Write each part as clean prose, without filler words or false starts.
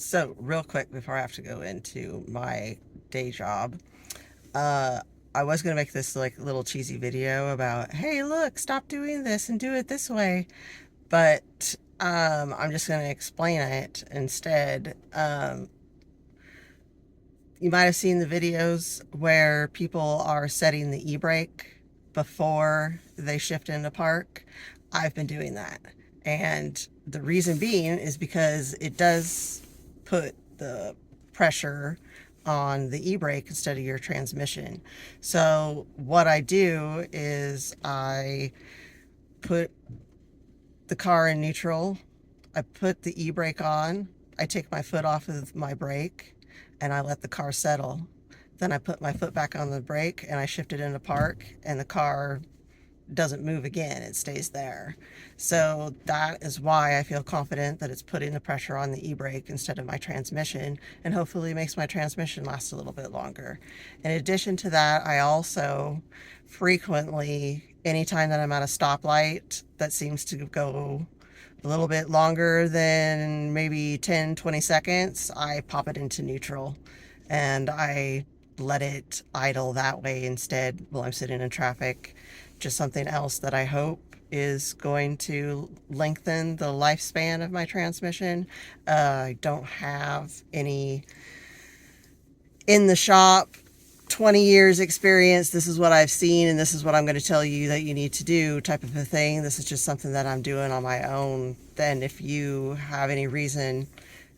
So, real quick before I have to go into my day job, uh, I was gonna make this like little cheesy video about, hey, look, stop doing this and do it this way, but I'm just gonna explain it instead. You might have seen the videos where people are setting the e-brake before they shift into park. I've been doing that. And the reason being is because it does put the pressure on the e-brake instead of your transmission. So what I do is I put the car in neutral, I put the e-brake on, I take my foot off of my brake, and I let the car settle. Then I put my foot back on the brake and I shift it into park, and the car doesn't move again, it stays there. So that is why I feel confident that it's putting the pressure on the e-brake instead of my transmission, and hopefully makes my transmission last a little bit longer. In addition to that, I also frequently, anytime that I'm at a stoplight that seems to go a little bit longer than maybe 10-20 seconds, I pop it into neutral and I let it idle that way instead while I'm sitting in traffic. Just something else that I hope is going to lengthen the lifespan of my transmission. I don't have any in the shop 20 years experience, this is what I've seen and this is what I'm going to tell you that you need to do type of a thing. This is just something that I'm doing on my own. Then if you have any reason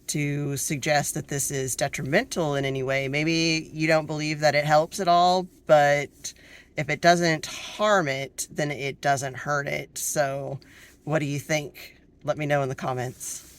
to suggest that this is detrimental in any way, maybe you don't believe that it helps at all, but if it doesn't harm it, then it doesn't hurt it. So what do you think? Let me know in the comments.